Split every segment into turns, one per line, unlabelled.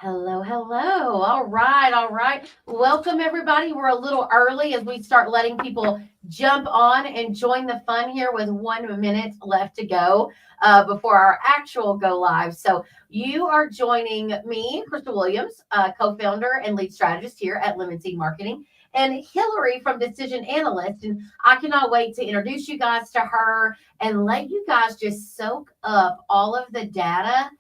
Hello, hello. All right, all right. Welcome, everybody. We're a little early as we start letting people jump on and join the fun here with 1 minute left to go before our actual go live. So, you are joining me, Crystal Williams, co founder and lead strategist here at Lemon Seed Marketing, and Hillary from Decision Analyst. And I cannot wait to introduce you guys to her and let you guys just soak up all of the data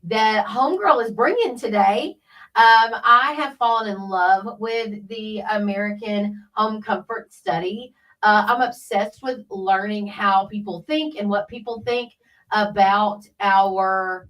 that Homegirl is bringing today. I have fallen in love with the American Home Comfort Study. I'm obsessed with learning how people think and what people think about our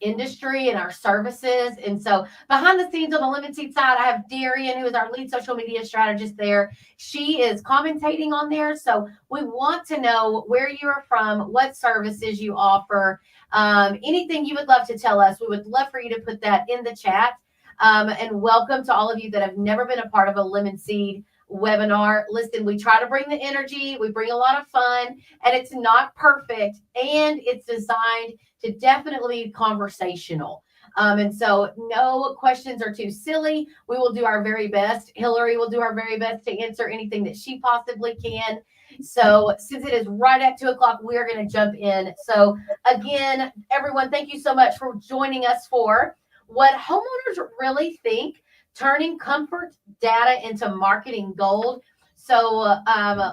industry and our services. And so behind the scenes on the Lemon Seed side, I have Darian, who is our lead social media strategist there. She is commentating on there. So we want to know where you are from, what services you offer, anything you would love to tell us. We would love for you to put that in the chat. And welcome to all of you that have never been a part of a Lemon Seed webinar. Listen, we try to bring the energy, we bring a lot of fun, and it's not perfect, and it's designed to definitely be conversational. And so no questions are too silly. We will do our very best. Hillary will do our very best to answer anything that she possibly can. So since it is right at 2 o'clock, we are going to jump in. So again, everyone, thank you so much for joining us for What Homeowners Really Think, Turning Comfort Data into Marketing Gold. So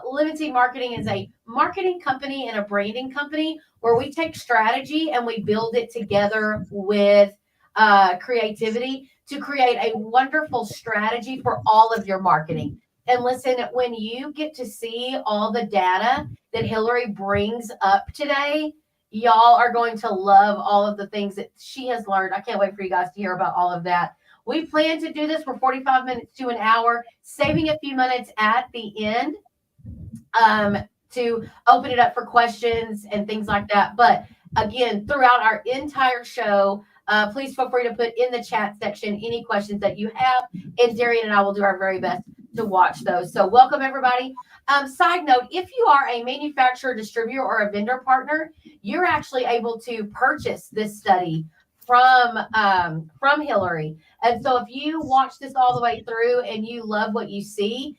Lemon Seed Marketing is a marketing company and a branding company where we take strategy and we build it together with creativity to create a wonderful strategy for all of your marketing. And listen, when you get to see all the data that Hillary brings up today, y'all are going to love all of the things that she has learned. I can't wait for you guys to hear about all of that. We plan to do this for 45 minutes to an hour, saving a few minutes at the end to open it up for questions and things like that. But again, throughout our entire show, please feel free to put in the chat section any questions that you have, and Darian and I will do our very best to watch those. So welcome, everybody. Side note, if you are a manufacturer, distributor, or a vendor partner, you're actually able to purchase this study from Hillary. And so if you watch this all the way through and you love what you see,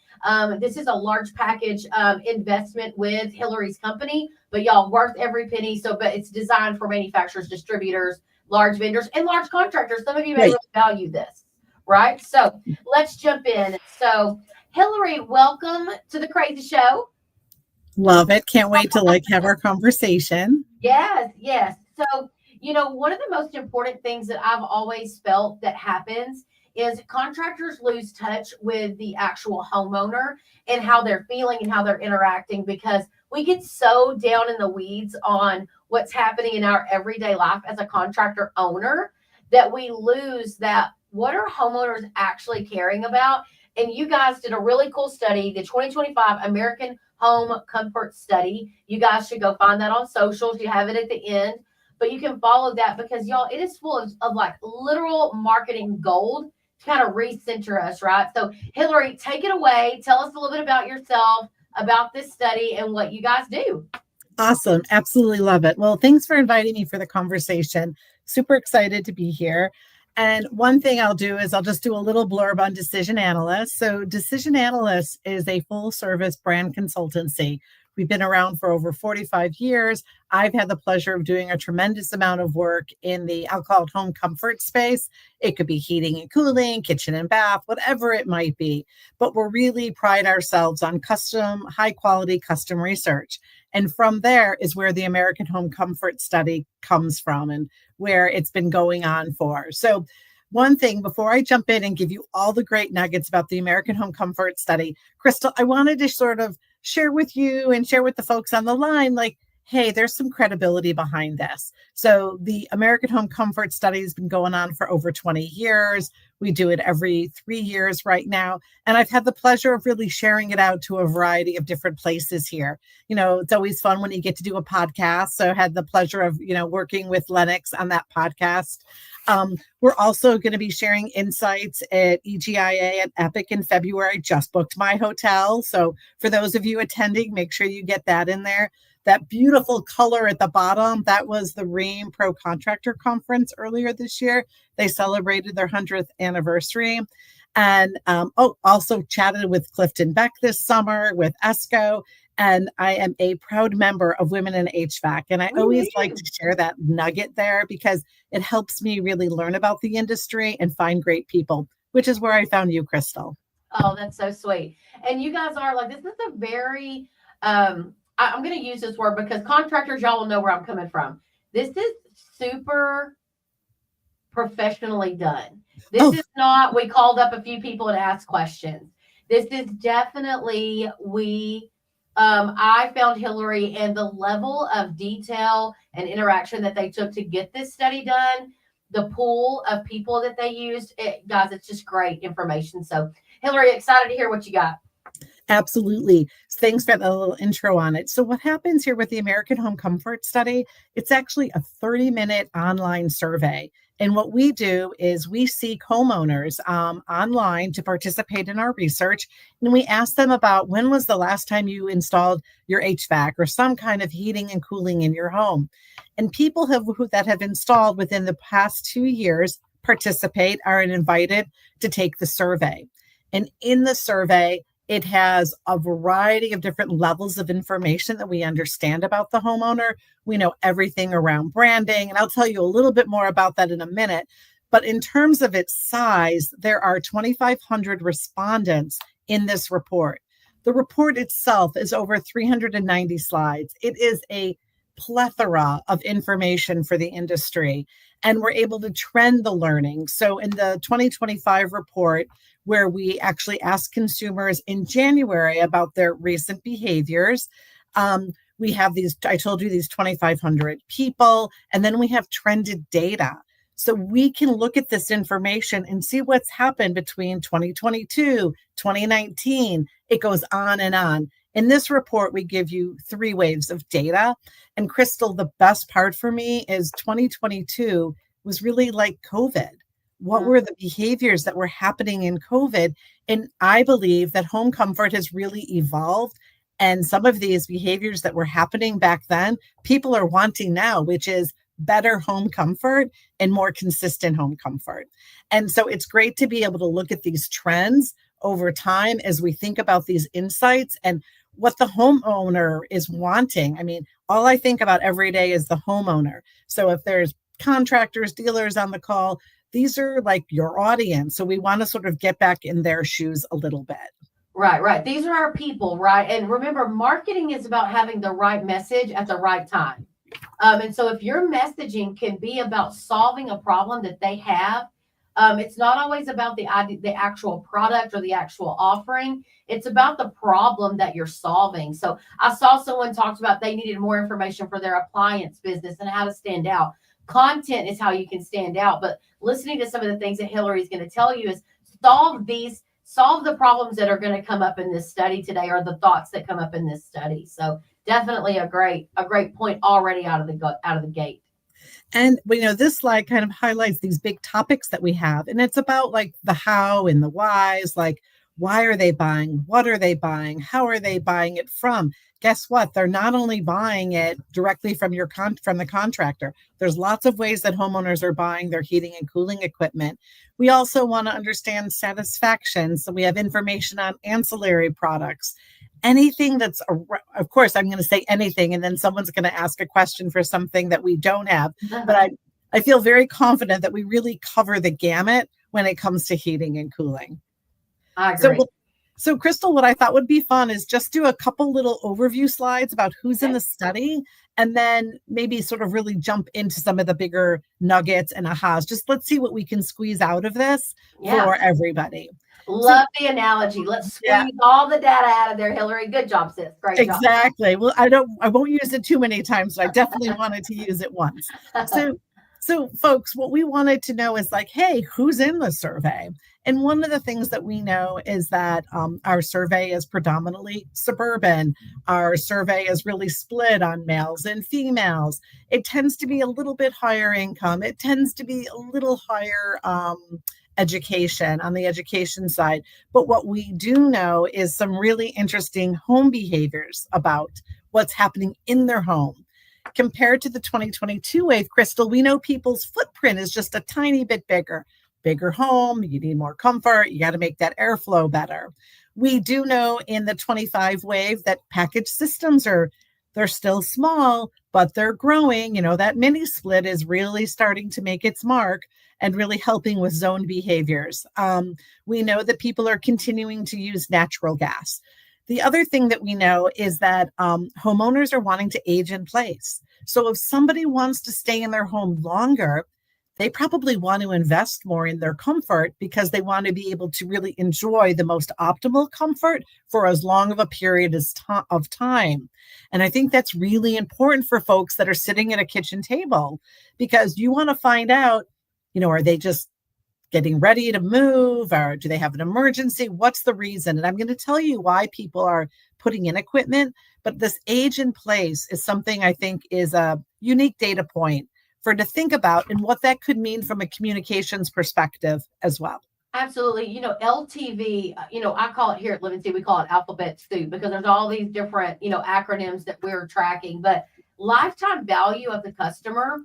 this is a large package investment with Hillary's company, but y'all worth every penny. So, but it's designed for manufacturers, distributors, large vendors, and large contractors. Some of you may really value this, right? So let's jump in. So Hillary, welcome to the Crazy Show.
Love it. Can't wait to have our conversation.
Yes, yes. So, one of the most important things that I've always felt that happens is contractors lose touch with the actual homeowner and how they're feeling and how they're interacting, because we get so down in the weeds on what's happening in our everyday life as a contractor owner that we lose that what are homeowners actually caring about. And you guys did a really cool study, the 2025 American Home Comfort Study. You guys should go find that on socials. You have it at the end. But you can follow that because, y'all, it is full of like literal marketing gold to kind of recenter us, right? So, Hillary, take it away. Tell us a little bit about yourself, about this study, and what you guys do.
Awesome. Absolutely love it. Well, thanks for inviting me for the conversation. Super excited to be here. And one thing I'll do is I'll just do a little blurb on Decision Analyst. So Decision Analyst is a full service brand consultancy. We've been around for over 45 years. I've had the pleasure of doing a tremendous amount of work in the, I'll call it home comfort space. It could be heating and cooling, kitchen and bath, whatever it might be. But we're really pride ourselves on custom, high quality custom research. And from there is where the American Home Comfort Study comes from and where it's been going on for. So one thing before I jump in and give you all the great nuggets about the American Home Comfort Study, Crystal, I wanted to sort of share with you and share with the folks on the line, hey, there's some credibility behind this. So the American Home Comfort Study has been going on for over 20 years. We do it every 3 years right now. And I've had the pleasure of really sharing it out to a variety of different places here. It's always fun when you get to do a podcast. So I had the pleasure of, working with Lennox on that podcast. We're also going to be sharing insights at EGIA and Epic in February. Just booked my hotel. So for those of you attending, make sure you get that in there. that beautiful color at the bottom, that was the Ream Pro Contractor Conference earlier this year. They celebrated their 100th anniversary. And also chatted with Clifton Beck this summer with ESCO. And I am a proud member of Women in HVAC. And I always like to share that nugget there because it helps me really learn about the industry and find great people, which is where I found you, Crystal.
Oh, that's so sweet. And you guys are like, this is a very, I'm going to use this word because contractors, y'all will know where I'm coming from. This is super professionally done. This is not, we called up a few people and asked questions. This is definitely, I found Hillary and the level of detail and interaction that they took to get this study done, the pool of people that they used, guys, it's just great information. So Hillary, excited to hear what you got.
Absolutely. Thanks for the little intro on it. So what happens here with the American Home Comfort Study, it's actually a 30-minute online survey. And what we do is we seek homeowners online to participate in our research. And we ask them about when was the last time you installed your HVAC or some kind of heating and cooling in your home. And people that have installed within the past 2 years participate, are invited to take the survey. And in the survey, it has a variety of different levels of information that we understand about the homeowner. We know everything around branding, and I'll tell you a little bit more about that in a minute. But in terms of its size, there are 2,500 respondents in this report. The report itself is over 390 slides. It is a plethora of information for the industry, and we're able to trend the learning. So in the 2025 report, where we actually asked consumers in January about their recent behaviors, we have these, I told you, these 2,500 people, and then we have trended data. So we can look at this information and see what's happened between 2022, 2019. It goes on and on. In this report, we give you 3 waves of data. And Crystal, the best part for me is 2022 was really like COVID. What were the behaviors that were happening in COVID? And I believe that home comfort has really evolved. And some of these behaviors that were happening back then, people are wanting now, which is better home comfort and more consistent home comfort. And so it's great to be able to look at these trends over time as we think about these insights and what the homeowner is wanting. I mean, all I think about every day is the homeowner. So if there's contractors, dealers on the call, these are like your audience. So we want to sort of get back in their shoes a little bit.
Right. These are our people, right? And remember, marketing is about having the right message at the right time. And so if your messaging can be about solving a problem that they have, it's not always about the actual product or the actual offering. It's about the problem that you're solving. So I saw someone talked about they needed more information for their appliance business and how to stand out. Content is how you can stand out, but listening to some of the things that Hillary is going to tell you is solve the problems that are going to come up in this study today, or the thoughts that come up in this study. So definitely a great point already out of the gate.
And this slide kind of highlights these big topics that we have, and it's about like the how and the whys, like why are they buying, what are they buying, how are they buying it from? Guess what? They're not only buying it directly from from the contractor. There's lots of ways that homeowners are buying their heating and cooling equipment. We also want to understand satisfaction. So we have information on ancillary products. Anything that's, of course, I'm going to say anything, and then someone's going to ask a question for something that we don't have. But I feel very confident that we really cover the gamut when it comes to heating and cooling.
I agree.
So, Crystal, what I thought would be fun is just do a couple little overview slides about who's in the study, and then maybe sort of really jump into some of the bigger nuggets and ahas. Just let's see what we can squeeze out of this for everybody.
Love the analogy. Let's squeeze all the data out of there, Hillary. Good job, sis. Great job.
Exactly. Well, I won't use it too many times, but I definitely wanted to use it once. So folks, what we wanted to know is like, hey, who's in the survey? And one of the things that we know is that our survey is predominantly suburban. Our survey is really split on males and females. It tends to be a little bit higher income. It tends to be a little higher education on the education side. But what we do know is some really interesting home behaviors about what's happening in their home. Compared to the 2022 wave, Crystal, we know people's footprint is just a tiny bit bigger. Bigger home, you need more comfort, you got to make that airflow better. We do know in the 25 wave that package systems they're still small, but they're growing. That mini split is really starting to make its mark and really helping with zone behaviors. We know that people are continuing to use natural gas. The other thing that we know is that homeowners are wanting to age in place. So if somebody wants to stay in their home longer, they probably want to invest more in their comfort because they want to be able to really enjoy the most optimal comfort for as long of a period of time. And I think that's really important for folks that are sitting at a kitchen table, because you want to find out, are they just getting ready to move, or do they have an emergency? What's the reason? And I'm going to tell you why people are putting in equipment, but this age in place is something I think is a unique data point to think about, and what that could mean from a communications perspective as well.
Absolutely. LTV, I call it here at Living Sea, we call it alphabet soup, because there's all these different, acronyms that we're tracking, but lifetime value of the customer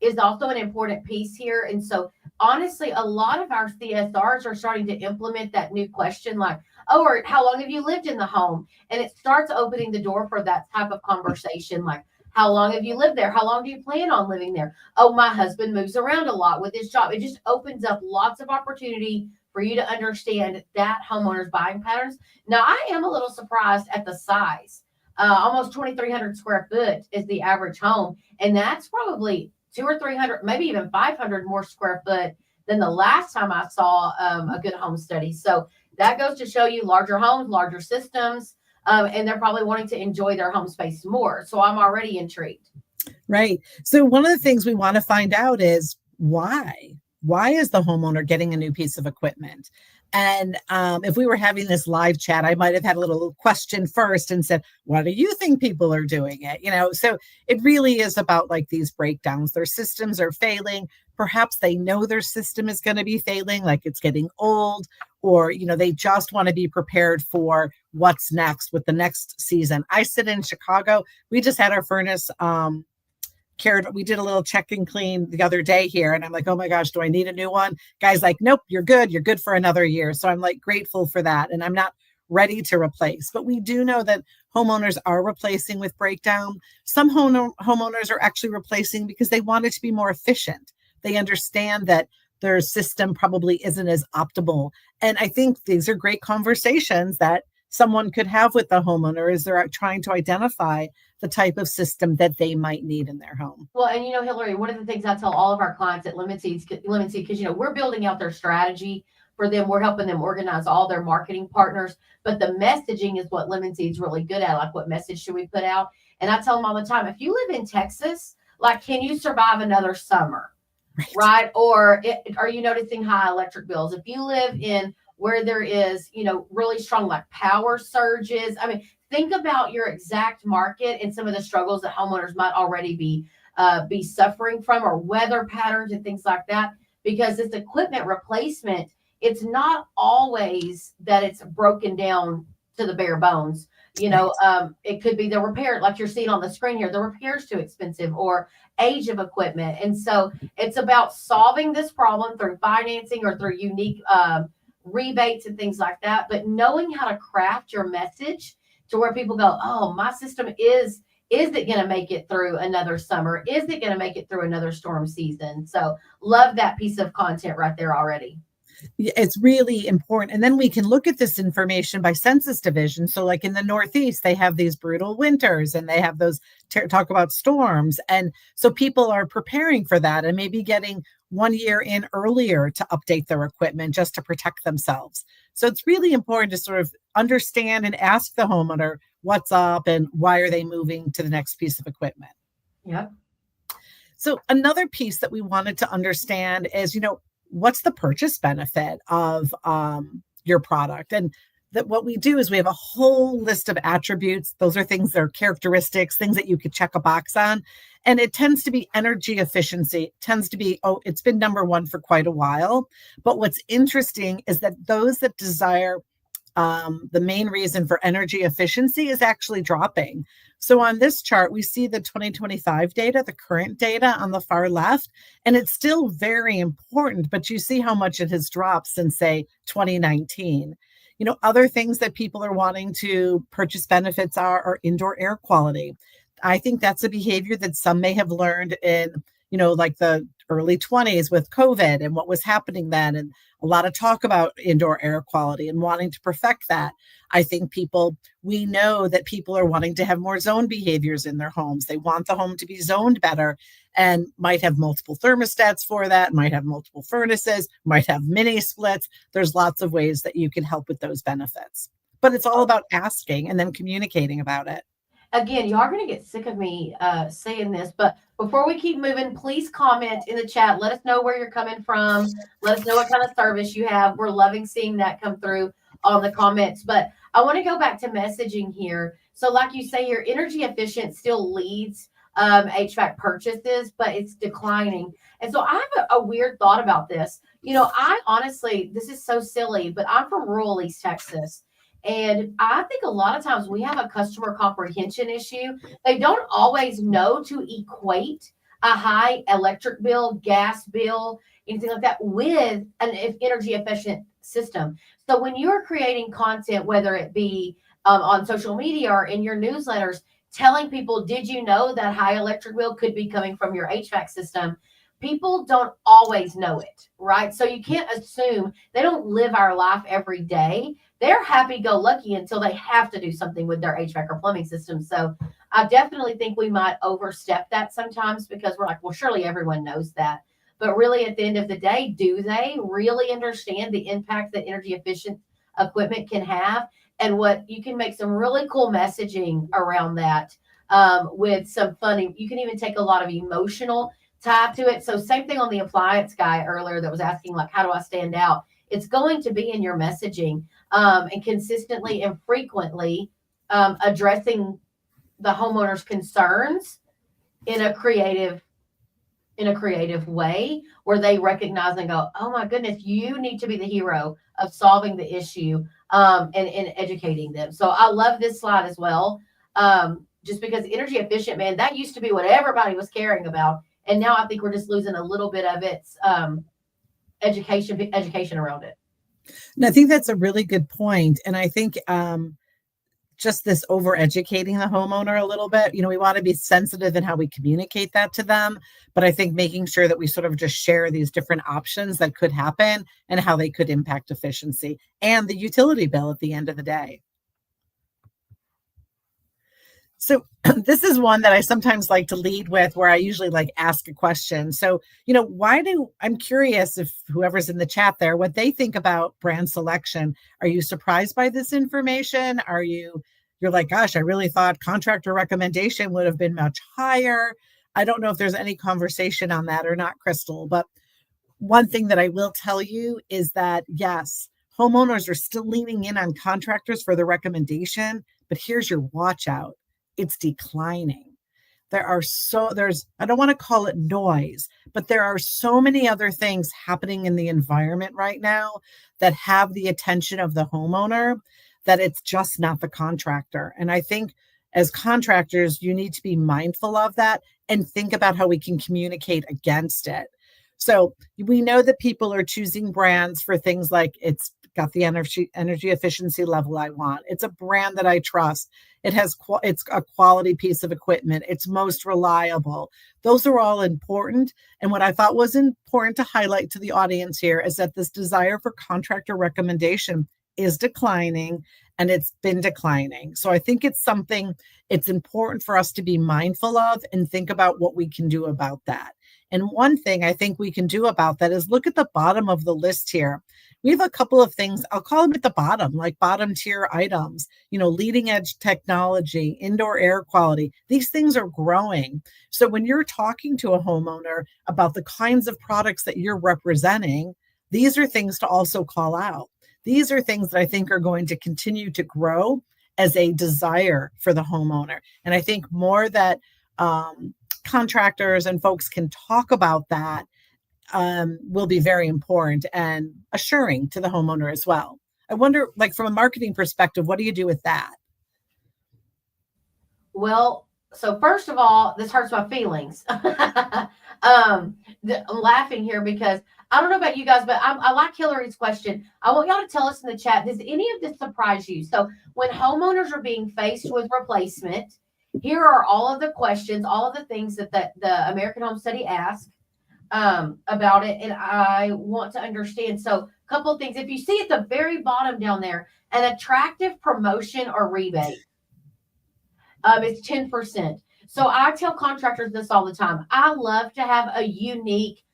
is also an important piece here. And so honestly, a lot of our CSRs are starting to implement that new question like, oh, or how long have you lived in the home? And it starts opening the door for that type of conversation, like, how long have you lived there? How long do you plan on living there? Oh, my husband moves around a lot with his job. It just opens up lots of opportunity for you to understand that homeowner's buying patterns. Now, I am a little surprised at the size. Almost 2,300 square foot is the average home. And that's probably 200 or 300, maybe even 500 more square foot than the last time I saw a good home study. So that goes to show you larger homes, larger systems. And they're probably wanting to enjoy their home space more. So I'm already intrigued.
Right. So one of the things we want to find out is why? Why is the homeowner getting a new piece of equipment? And if we were having this live chat, I might have had a little question first and said, why do you think people are doing it? So it really is about like these breakdowns. Their systems are failing. Perhaps they know their system is going to be failing, like it's getting old, or, they just want to be prepared for what's next with the next season. I sit in Chicago. We just had our furnace we did a little check and clean the other day here. And I'm like, oh my gosh, do I need a new one? Guy's like, nope, you're good. You're good for another year. So I'm like grateful for that. And I'm not ready to replace. But we do know that homeowners are replacing with breakdown. Some homeowners are actually replacing because they want it to be more efficient. They understand that their system probably isn't as optimal. And I think these are great conversations that someone could have with the homeowner as they're trying to identify the type of system that they might need in their home.
Well, and Hillary, one of the things I tell all of our clients at Lemon Seed, because we're building out their strategy for them. We're helping them organize all their marketing partners, but the messaging is what Lemon Seed's really good at. Like, what message should we put out? And I tell them all the time, if you live in Texas, like, can you survive another summer? Right? Or are you noticing high electric bills? If you live in where there is, really strong like power surges, I mean, think about your exact market and some of the struggles that homeowners might already be suffering from, or weather patterns and things like that. Because this equipment replacement, it's not always that it's broken down to the bare bones. It could be the repair, like you're seeing on the screen here, the repair's too expensive, or age of equipment. And so it's about solving this problem through financing or through unique rebates and things like that, but knowing how to craft your message to where people go, oh, my system is it going to make it through another summer? Is it going to make it through another storm season? So love that piece of content right there already.
It's really important. And then we can look at this information by census division. So like in the Northeast, they have these brutal winters and they have those talk about storms. And so people are preparing for that and maybe getting 1 year in earlier to update their equipment just to protect themselves. So it's really important to sort of understand and ask the homeowner what's up and why are they moving to the next piece of equipment.
Yeah.
So another piece that we wanted to understand is, what's the purchase benefit of your product? And that what we do is we have a whole list of attributes. Those are things that are characteristics, things that you could check a box on. And it tends to be energy efficiency. It tends to be, it's been number one for quite a while. But what's interesting is that those that desire the main reason for energy efficiency is actually dropping. So on this chart, we see the 2025 data, the current data on the far left, and it's still very important, but you see how much it has dropped since, say, 2019. Other things that people are wanting to purchase benefits are indoor air quality. I think that's a behavior that some may have learned in, like the early 20s with COVID and what was happening then, and a lot of talk about indoor air quality and wanting to perfect that. I think we know that people are wanting to have more zone behaviors in their homes. They want the home to be zoned better and might have multiple thermostats for that, might have multiple furnaces, might have mini splits. There's lots of ways that you can help with those benefits. But it's all about asking and then communicating about it.
Again, you are going to get sick of me saying this, but before we keep moving, please comment in the chat. Let us know where you're coming from. Let us know what kind of service you have. We're loving seeing that come through on the comments. But I want to go back to messaging here. So like you say, your energy efficient still leads HVAC purchases, but it's declining. And so I have a weird thought about this. I honestly, this is so silly, but I'm from rural East Texas. And I think a lot of times we have a customer comprehension issue. They don't always know to equate a high electric bill, gas bill, anything like that with an energy efficient system. So when you're creating content, whether it be on social media or in your newsletters, telling people, did you know that high electric bill could be coming from your HVAC system? People don't always know it, right? So you can't assume they don't live our life every day. They're happy-go-lucky until they have to do something with their HVAC or plumbing system. So I definitely think we might overstep that sometimes because we're like, well, surely everyone knows that. But really, at the end of the day, do they really understand the impact that energy efficient equipment can have? And what you can make some really cool messaging around that with some funny, you can even take a lot of emotional tie to it. So same thing on the appliance guy earlier that was asking, like, how do I stand out? It's going to be in your messaging and consistently and frequently addressing the homeowner's concerns in a creative way where they recognize and go, oh my goodness, you need to be the hero of solving the issue and educating them. So I love this slide as well. Just because energy efficient, man, that used to be what everybody was caring about. And now I think we're just losing a little bit of its education around it.
And I think that's a really good point. And I think just this over educating the homeowner a little bit, we want to be sensitive in how we communicate that to them. But I think making sure that we sort of just share these different options that could happen and how they could impact efficiency and the utility bill at the end of the day. So this is one that I sometimes like to lead with where I usually ask a question. So, I'm curious if whoever's in the chat there, what they think about brand selection. Are you surprised by this information? You're like, gosh, I really thought contractor recommendation would have been much higher. I don't know if there's any conversation on that or not, Crystal, but one thing that I will tell you is that, yes, homeowners are still leaning in on contractors for the recommendation, but here's your watch out. It's declining. I don't want to call it noise, but there are so many other things happening in the environment right now that have the attention of the homeowner that it's just not the contractor. And I think as contractors, you need to be mindful of that and think about how we can communicate against it. So we know that people are choosing brands for things like it's got the energy efficiency level I want. It's a brand that I trust. It's a quality piece of equipment. It's most reliable. Those are all important. And what I thought was important to highlight to the audience here is that this desire for contractor recommendation is declining, and it's been declining. So I think it's something it's important for us to be mindful of and think about what we can do about that. And one thing I think we can do about that is look at the bottom of the list here. We have a couple of things, I'll call them at the bottom, like bottom tier items, leading edge technology, indoor air quality. These things are growing. So when you're talking to a homeowner about the kinds of products that you're representing, these are things to also call out. These are things that I think are going to continue to grow as a desire for the homeowner. And I think more that contractors and folks can talk about that will be very important and assuring to the homeowner as well. I wonder, like from a marketing perspective, what do you do with that?
Well, so first of all, this hurts my feelings. I'm laughing here because I don't know about you guys, but I like Hillary's question. I want y'all to tell us in the chat, does any of this surprise you? So when homeowners are being faced with replacement, here are all of the questions, all of the things that the American Home Study asked about it. And I want to understand. So a couple of things. If you see at the very bottom down there, an attractive promotion or rebate, it's 10%. So I tell contractors this all the time. I love to have a unique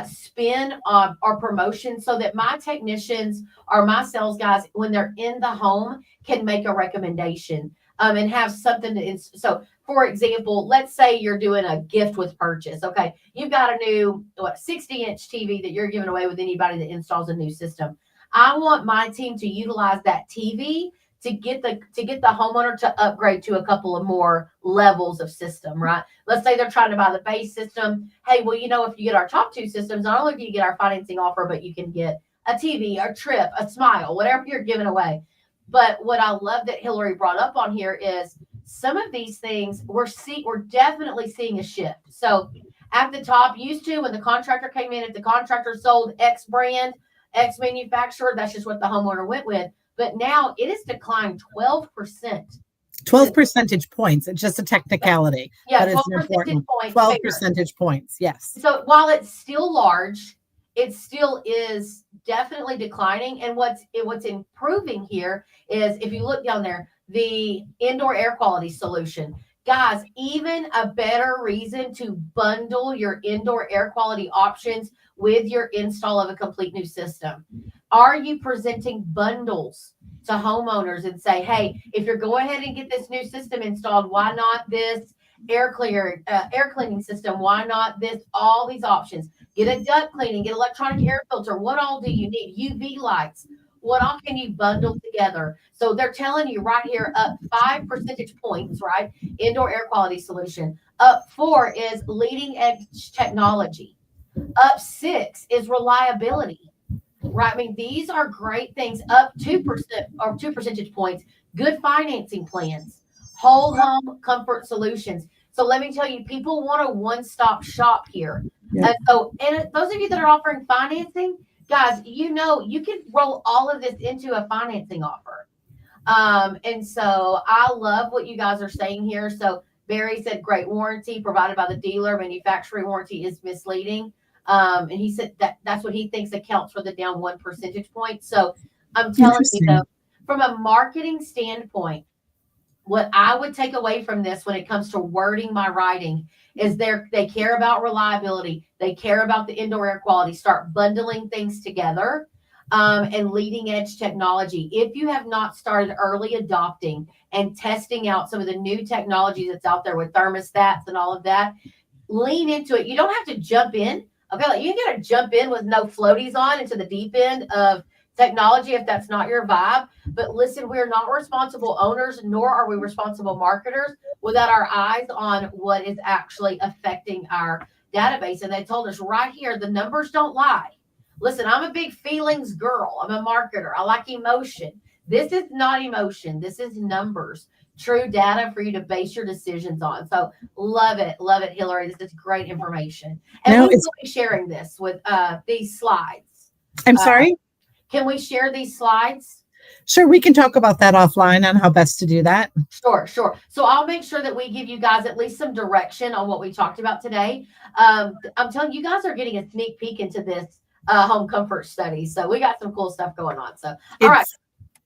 spin or promotion so that my technicians or my sales guys, when they're in the home, can make a recommendation and have something to. So, for example, let's say you're doing a gift with purchase. Okay, you've got a new 60-inch TV that you're giving away with anybody that installs a new system. I want my team to utilize that TV to get the homeowner to upgrade to a couple of more levels of system, right? Let's say they're trying to buy the base system. Hey, well, if you get our top two systems, not only do you get our financing offer, but you can get a TV, a trip, a smile, whatever you're giving away. But what I love that Hillary brought up on here is some of these things we're definitely seeing a shift. So at the top, used to when the contractor came in, if the contractor sold X brand, X manufacturer, that's just what the homeowner went with. But now it has declined 12%.
12 percentage points. It's just a technicality.
Yeah,
but
12
it's important.
points.
12
bigger.
percentage points. Yes.
So while it's still large, it still is definitely declining. And what's improving here is if you look down there, the indoor air quality solution. Guys, even a better reason to bundle your indoor air quality options with your install of a complete new system. Are you presenting bundles to homeowners and say, hey, if you're going ahead and get this new system installed, why not this air cleaning system? Why not this? All these options. Get a duct cleaning, get electronic air filter. What all do you need? UV lights. What all can you bundle together? So they're telling you right here, up 5 percentage points, right? Indoor air quality solution. Up 4 is leading edge technology. Up 6 is reliability. Right. I mean, these are great things. Up 2% or 2 percentage points. Good financing plans, whole home comfort solutions. So let me tell you, people want a one-stop shop here.
Yeah.
And those of you that are offering financing, guys, you can roll all of this into a financing offer. And so I love what you guys are saying here. So Barry said, great warranty provided by the dealer. Manufacturing warranty is misleading. And he said that's what he thinks accounts for the down 1 percentage point. So I'm telling you, though, from a marketing standpoint, what I would take away from this when it comes to wording my writing is they care about reliability. They care about the indoor air quality. Start bundling things together and leading edge technology. If you have not started early adopting and testing out some of the new technologies that's out there with thermostats and all of that, lean into it. You don't have to jump in. Okay, like you gotta jump in with no floaties on into the deep end of technology if that's not your vibe. But listen, we're not responsible owners, nor are we responsible marketers without our eyes on what is actually affecting our database. And they told us right here, the numbers don't lie. Listen, I'm a big feelings girl. I'm a marketer. I like emotion. This is not emotion. This is numbers. True data for you to base your decisions on. So love it, Hillary. This is great information. And we will be sharing this with these slides.
I'm sorry?
Can we share these slides?
Sure, we can talk about that offline on how best to do that.
Sure. So I'll make sure that we give you guys at least some direction on what we talked about today. I'm telling you, guys are getting a sneak peek into this home comfort study. So we got some cool stuff going on. So all right.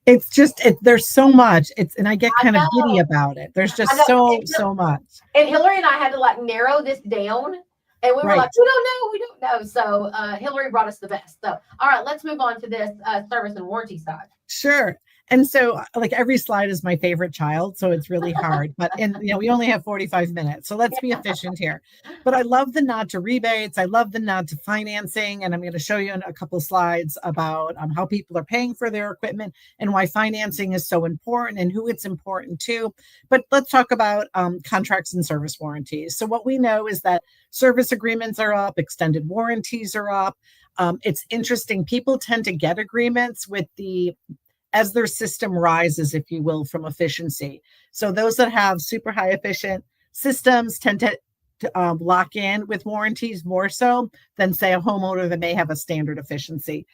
It's just there's so much. And I get kind of giddy about it. There's just so much.
And Hillary and I had to narrow this down, and we were like, we don't know. So Hillary brought us the best. So all right, let's move on to this service and warranty side.
Sure. And so every slide is my favorite child, so it's really hard. But we only have 45 minutes, so let's be efficient here. But I love the nod to rebates. I love the nod to financing, and I'm going to show you in a couple of slides about how people are paying for their equipment and why financing is so important and who it's important to. But let's talk about contracts and service warranties. So what we know is that service agreements are up, extended warranties are up. It's interesting. People tend to get agreements with the as their system rises, if you will, from efficiency. So those that have super high efficient systems tend to lock in with warranties more so than, say, a homeowner that may have a standard efficiency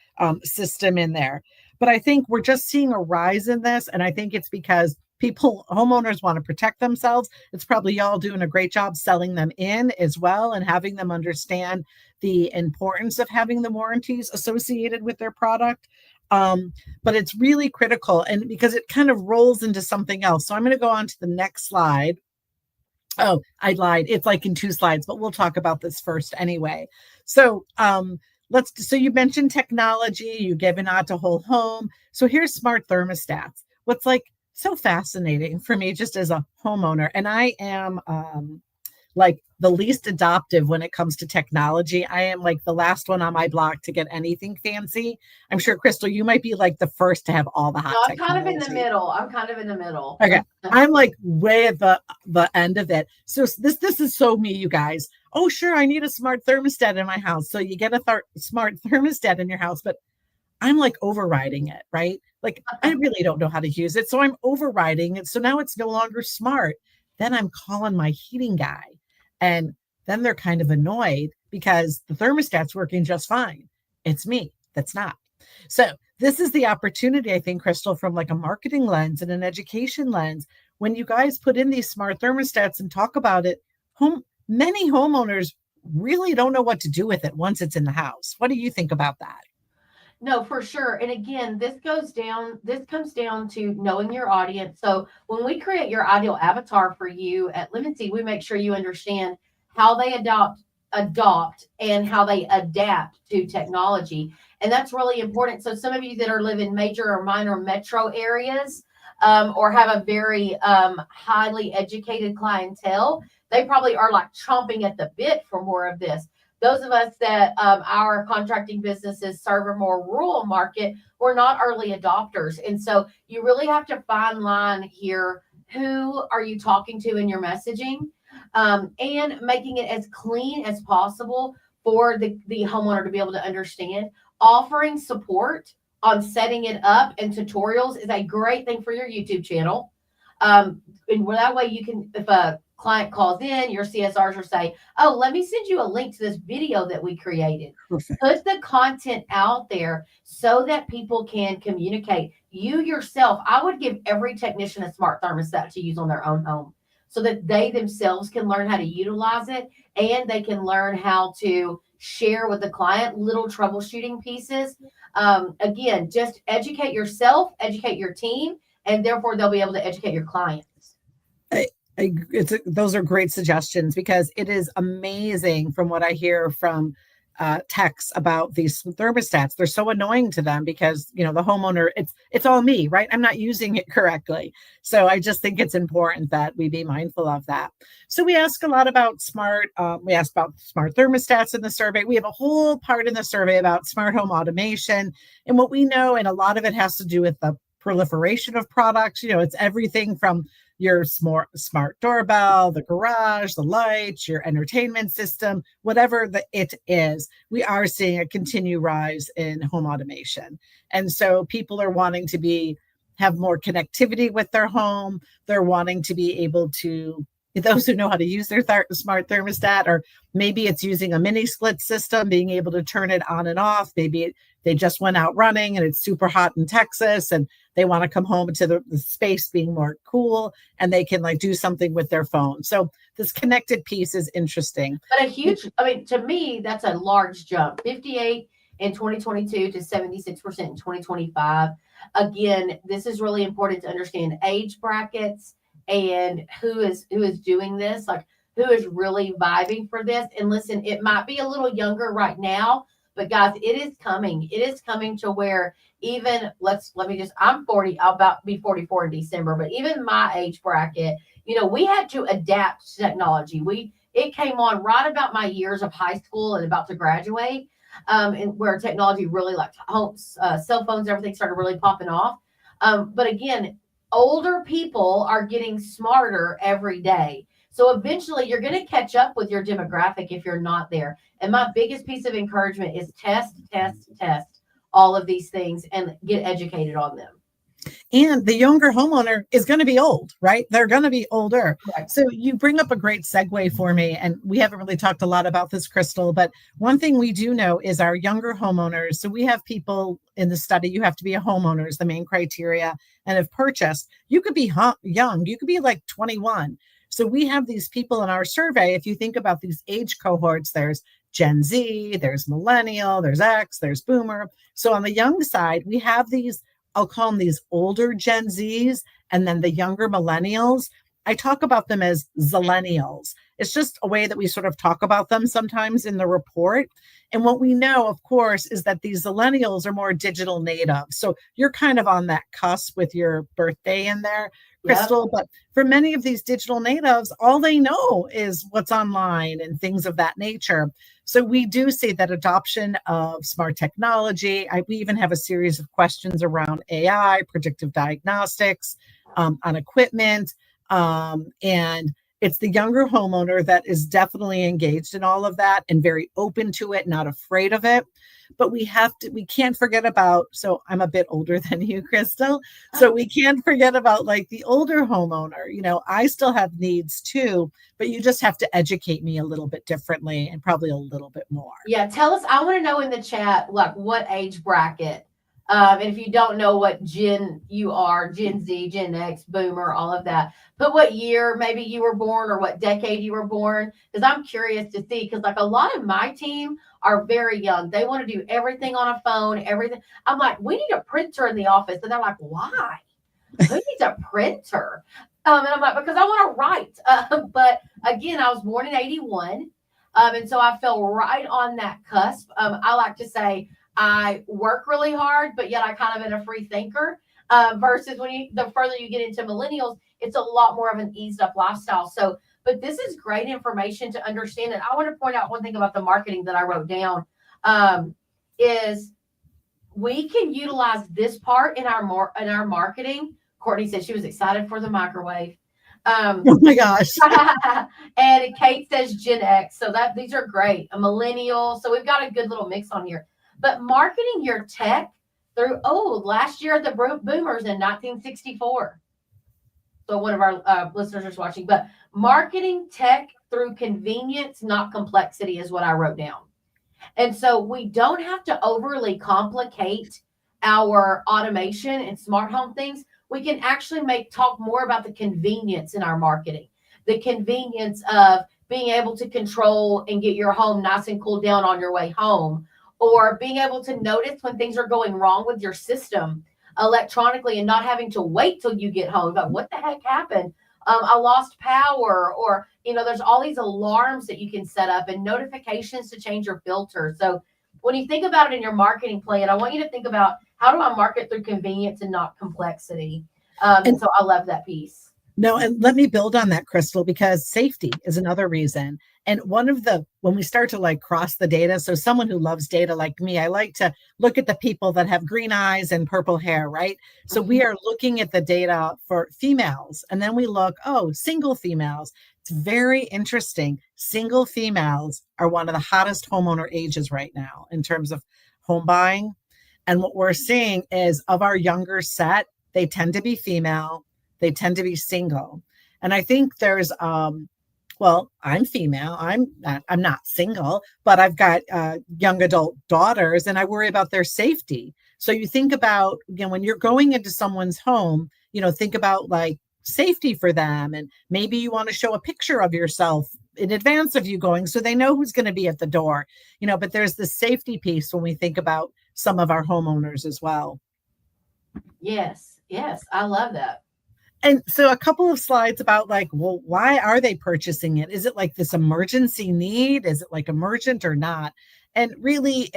system in there. But I think we're just seeing a rise in this. And I think it's because homeowners want to protect themselves. It's probably y'all doing a great job selling them in as well and having them understand the importance of having the warranties associated with their product. But it's really critical, and because it kind of rolls into something else. So I'm going to go on to the next slide. Oh, I lied. It's like in 2 slides, but we'll talk about this first anyway. So so you mentioned technology, you gave an nod to whole home. So here's smart thermostats. What's like so fascinating for me just as a homeowner, and I am like the least adoptive when it comes to technology. I am like the last one on my block to get anything fancy. I'm sure, Crystal, you might be like the first to have all the hot
I'm kind of in the
technology.
middle. I'm kind of in the middle.
Okay. I'm like way at the end of it. So this is so me, you guys. Oh, sure, I need a smart thermostat in my house. So you get a smart thermostat in your house, but I'm like overriding it, right? Like I really don't know how to use it. So I'm overriding it. So now it's no longer smart. Then I'm calling my heating guy. And then they're kind of annoyed because the thermostat's working just fine. It's me that's not. So this is the opportunity, I think, Crystal, from like a marketing lens and an education lens. When you guys put in these smart thermostats and talk about it, many homeowners really don't know what to do with it once it's in the house. What do you think about that?
No, for sure. And again, this comes down to knowing your audience. So when we create your ideal avatar for you at Lemon we make sure you understand how they adopt and how they adapt to technology. And that's really important. So some of you that are live in major or minor metro areas, or have a very highly educated clientele, they probably are like chomping at the bit for more of this. Those of us that our contracting businesses serve a more rural market, we're not early adopters. And so you really have to fine line here. Who are you talking to in your messaging? And making it as clean as possible for the homeowner to be able to understand. Offering support on setting it up and tutorials is a great thing for your YouTube channel. And that way you can, if a client calls in, your CSRs will say, oh, let me send you a link to this video that we created.
Perfect.
Put the content out there so that people can communicate. You yourself, I would give every technician a smart thermostat to use on their own home so that they themselves can learn how to utilize it and they can learn how to share with the client little troubleshooting pieces. Again, just educate yourself, educate your team, and therefore they'll be able to educate your clients.
Those are great suggestions because it is amazing from what I hear from techs about these thermostats. They're so annoying to them because, the homeowner, it's all me, right? I'm not using it correctly. So I just think it's important that we be mindful of that. So we ask a lot about we asked about smart thermostats in the survey. We have a whole part in the survey about smart home automation and what we know. And a lot of it has to do with the proliferation of products. It's everything from your smart doorbell, the garage, the lights, your entertainment system, whatever it is, we are seeing a continued rise in home automation. And so people are wanting to have more connectivity with their home. They're wanting to be able to, those who know how to use their smart thermostat, or maybe it's using a mini split system, being able to turn it on and off. Maybe they just went out running and it's super hot in Texas and they want to come home to the space being more cool and they can do something with their phone. So this connected piece is interesting.
But to me, that's a large jump. 58 in 2022 to 76% in 2025. Again, this is really important to understand age brackets and who is doing this, who is really vibing for this. And listen, it might be a little younger right now, but guys, it is coming. It is coming to where even I'm 40, I'll about be 44 in December, but even my age bracket, we had to adapt to technology. It came on right about my years of high school and about to graduate, and where technology really cell phones, everything started really popping off. But again, older people are getting smarter every day. So eventually you're going to catch up with your demographic if you're not there. And my biggest piece of encouragement is test all of these things and get educated on them.
And the younger homeowner is going to be old, right? They're going to be older.
Right.
So you bring up a great segue for me. And we haven't really talked a lot about this, Crystal, but one thing we do know is our younger homeowners. So we have people in the study, you have to be a homeowner is the main criteria, and have purchased. You could be young, you could be like 21. So we have these people in our survey. If you think about these age cohorts, there's Gen Z, there's millennial, there's X, there's boomer. So on the young side, we have these, I'll call them these older Gen Zs, and then the younger millennials. I talk about them as zillennials. It's just a way that we sort of talk about them sometimes in the report. And what we know, of course, is that these zillennials are more digital native. So you're kind of on that cusp with your birthday in there, Crystal. Yep. But for many of these digital natives, all they know is what's online and things of that nature. So we do see that adoption of smart technology. We even have a series of questions around AI, predictive diagnostics, on equipment. And it's the younger homeowner that is definitely engaged in all of that and very open to it, not afraid of it. But we can't forget about, so I'm a bit older than you, Crystal. So we can't forget about like the older homeowner. You know, I still have needs too, but you just have to educate me a little bit differently and probably a little bit more.
Yeah, tell us, I want to know in the chat, like what age bracket. And if you don't know what gen you are, Gen Z, Gen X, Boomer, all of that, put what year maybe you were born or what decade you were born. Because I'm curious to see, because like a lot of my team are very young. They want to do everything on a phone, everything. I'm like, we need a printer in the office. And they're like, why? Who needs a printer? And I'm like, because I want to write. But again, I was born in 81. And so I fell right on that cusp. I like to say, I work really hard, but yet I kind of am a free thinker. Versus the further you get into millennials, it's a lot more of an eased up lifestyle. So, but this is great information to understand. And I want to point out one thing about the marketing that I wrote down is we can utilize this part in our marketing. Courtney said she was excited for the microwave.
Oh my gosh.
And Kate says Gen X. So these are great. A millennial. So we've got a good little mix on here. But marketing your tech through, last year the boomers in 1964. So one of our listeners is watching. But marketing tech through convenience, not complexity, is what I wrote down. And so we don't have to overly complicate our automation and smart home things. We can actually talk more about the convenience in our marketing, the convenience of being able to control and get your home nice and cool down on your way home, or being able to notice when things are going wrong with your system electronically and not having to wait till you get home. But what the heck happened? I lost power, or, there's all these alarms that you can set up and notifications to change your filter. So when you think about it in your marketing plan, I want you to think about, how do I market through convenience and not complexity? And so I love that piece.
No, and let me build on that, Crystal, because safety is another reason. And when we start to like cross the data, so someone who loves data like me, I like to look at the people that have green eyes and purple hair, right? So we are looking at the data for females, and then we look, single females. It's very interesting. Single females are one of the hottest homeowner ages right now in terms of home buying. And what we're seeing is, of our younger set, they tend to be female. They tend to be single. And I think there's, I'm female. I'm not single, but I've got young adult daughters, and I worry about their safety. So you think about, when you're going into someone's home, think about like safety for them. And maybe you want to show a picture of yourself in advance of you going, so they know who's going to be at the door, but there's the safety piece when we think about some of our homeowners as well.
Yes. I love that.
And so a couple of slides about like, well, why are they purchasing it? Is it like this emergency need? Is it like emergent or not? And really,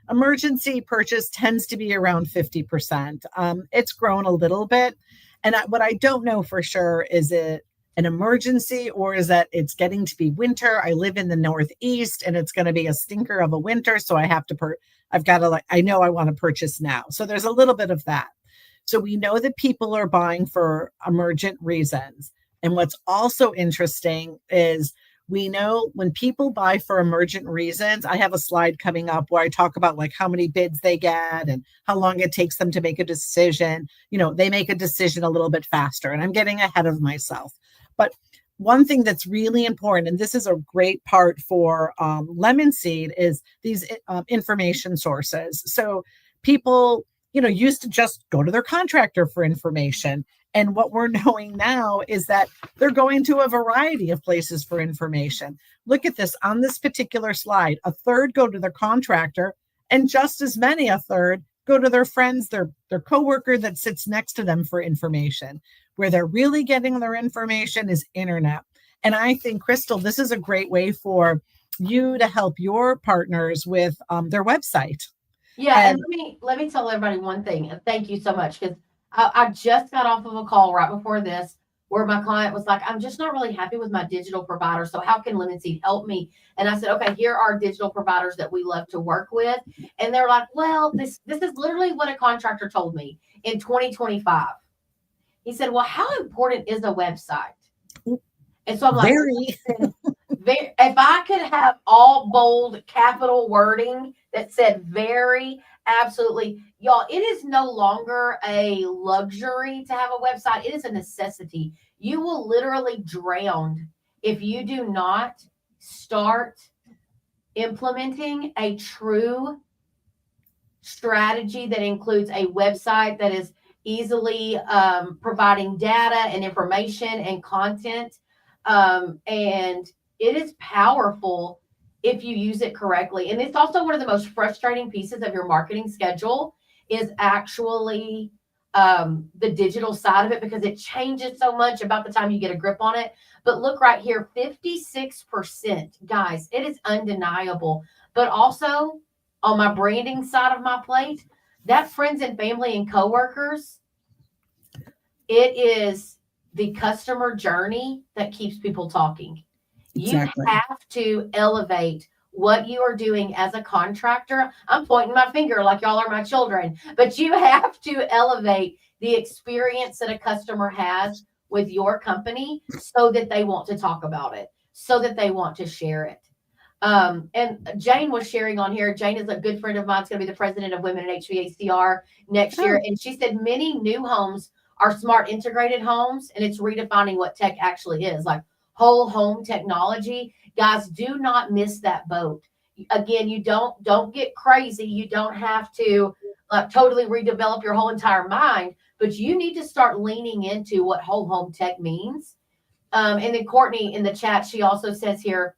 emergency purchase tends to be around 50%. It's grown a little bit. And what I don't know for sure, is it an emergency, or is that it's getting to be winter? I live in the Northeast and it's going to be a stinker of a winter. So I have to, I know I want to purchase now. So there's a little bit of that. So we know that people are buying for emergent reasons. And what's also interesting is We know when people buy for emergent reasons, I have a slide coming up where I talk about like how many bids they get and how long it takes them to make a decision. They make a decision a little bit faster, and I'm getting ahead of myself. But one thing that's really important, and this is a great part for Lemon Seed, is these information sources. So people, used to just go to their contractor for information. And what we're knowing now is that they're going to a variety of places for information. Look at this on this particular slide. A third go to their contractor, and just as many, a third, go to their friends, their coworker that sits next to them for information. Where they're really getting their information is internet. And I think, Crystal, this is a great way for you to help your partners with their website.
Yeah, and let me tell everybody one thing. And thank you so much, because I just got off of a call right before this where my client was like, I'm just not really happy with my digital provider. So how can Lemon Seed help me? And I said, okay, here are digital providers that we love to work with. And they're like, well, this is literally what a contractor told me in 2025. He said, well, how important is a website? And so I'm like, if I could have all bold capital wording that said very, absolutely, y'all, it is no longer a luxury to have a website. It is a necessity. You will literally drown if you do not start implementing a true strategy that includes a website that is easily providing data and information and content. And it is powerful if you use it correctly. And it's also one of the most frustrating pieces of your marketing schedule is actually the digital side of it, because it changes so much about the time you get a grip on it. But look right here, 56%, guys, it is undeniable. But also on my branding side of my plate, that friends and family and coworkers, it is the customer journey that keeps people talking. Exactly. You have to elevate what you are doing as a contractor. I'm pointing my finger like y'all are my children, but you have to elevate the experience that a customer has with your company so that they want to talk about it, so that they want to share it. And Jane was sharing on here. Jane is a good friend of mine. It's going to be the president of Women in HVACR next year. And she said many new homes are smart integrated homes, and it's redefining what tech actually is, like whole home technology. Guys, do not miss that boat. Again, you don't get crazy. You don't have to totally redevelop your whole entire mind, but you need to start leaning into what whole home tech means. And then Courtney in the chat, she also says here,